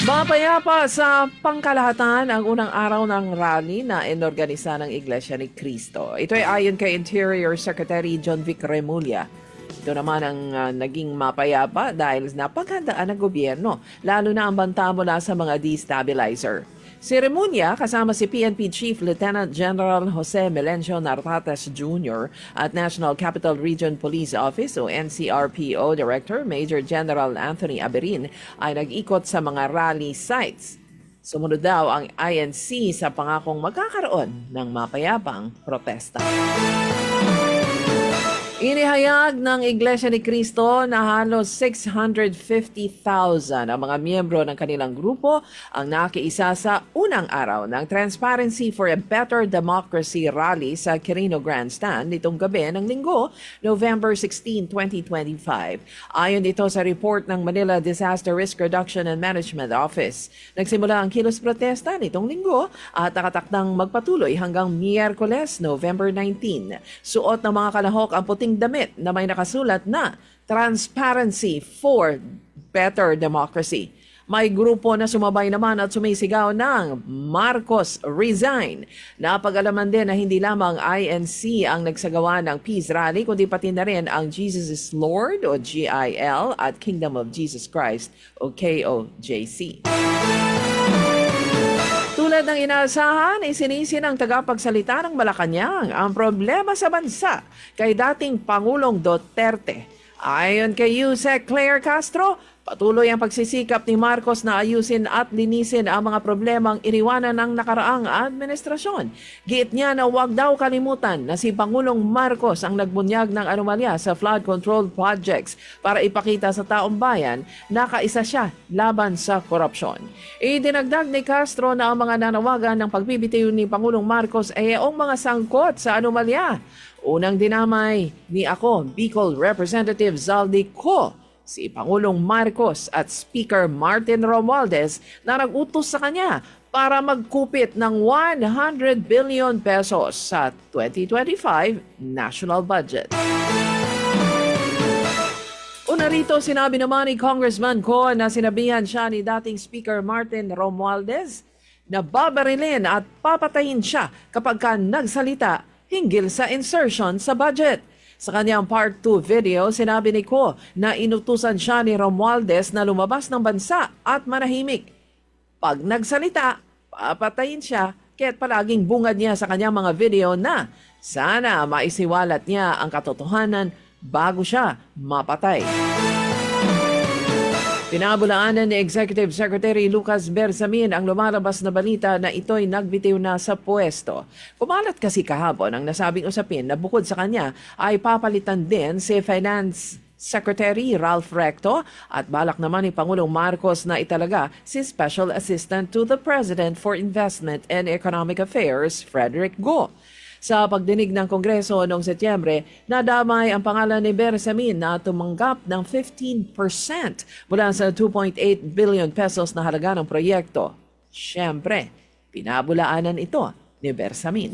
Mapayapa sa pangkalahatan ang unang araw ng rally na inorganisa ng Iglesia ni Cristo. Ito ay ayon kay Interior Secretary John Vic Remulla. Ito naman ang naging mapayapa dahil napaghandaan ng gobyerno, lalo na ang banta mula sa mga destabilizer. Si Remulla kasama si PNP Chief Lieutenant General Jose Melencio Nartates Jr. at National Capital Region Police Office o NCRPO Director Major General Anthony Aberin ay nag-ikot sa mga rally sites. Sumunod daw ang INC sa pangakong magkakaroon ng mapayapang protesta. Inihayag ng Iglesia ni Cristo na halos 650,000 ang mga miyembro ng kanilang grupo ang nakiisa sa unang araw ng Transparency for a Better Democracy rally sa Quirino Grandstand nitong gabi ng Linggo, November 16, 2025. Ayon dito sa report ng Manila Disaster Risk Reduction and Management Office. Nagsimula ang kilos protesta nitong Linggo at nakatakdang magpatuloy hanggang Miyerkules, November 19. Suot ng mga kalahok ang puting damit na may nakasulat na Transparency for Better Democracy. May grupo na sumabay naman at sumisigaw ng Marcos Resign. Napag-alaman din na hindi lamang INC ang nagsagawa ng peace rally kundi pati na rin ang Jesus is Lord o GIL at Kingdom of Jesus Christ o KOJC. Tulad ng inaasahan, isinisi ng tagapagsalita ng Malacanang ang problema sa bansa kay dating Pangulong Duterte. Ayon kay Yusek Claire Castro, patuloy ang pagsisikap ni Marcos na ayusin at linisin ang mga problemang iniwanan ng nakaraang administrasyon. Giit niya na huwag daw kalimutan na si Pangulong Marcos ang nagbunyag ng anomalya sa flood control projects para ipakita sa taong bayan na kaisa siya laban sa korupsyon. Idinagdag ni Castro na ang mga nanawagan ng pagbibitiw ni Pangulong Marcos ay ang mga sangkot sa anomalya. Unang dinamay ni Bicol Representative Zaldi Co, si Pangulong Marcos at Speaker Martin Romualdez na nag-utos sa kanya para magkupit ng 100 billion pesos sa 2025 national budget. Una rito, sinabi naman ni Congressman Co na sinabihan siya ni dating Speaker Martin Romualdez na babarilin at papatayin siya kapag nagsalita hinggil sa insertion sa budget. Sa kanyang Part 2 video, sinabi ni Co na inutusan siya ni Romualdez na lumabas ng bansa at manahimik. Pag nagsalita, papatayin siya, kaya't palaging bungad niya sa kanyang mga video na sana maisiwalat niya ang katotohanan bago siya mapatay. Pinabulaanan ni Executive Secretary Lucas Bersamin ang lumalabas na balita na ito'y nagbitiw na sa pwesto. Kumalat kasi kahapon ang nasabing usapin na bukod sa kanya ay papalitan din si Finance Secretary Ralph Recto at balak naman ni Pangulong Marcos na italaga si Special Assistant to the President for Investment and Economic Affairs, Frederick Go. Sa pagdinig ng Kongreso noong Setyembre, nadamay ang pangalan ni Bersamin na tumanggap ng 15% mula sa 2.8 billion pesos na halaga ng proyekto. Siyempre, pinabulaanan ito ni Bersamin.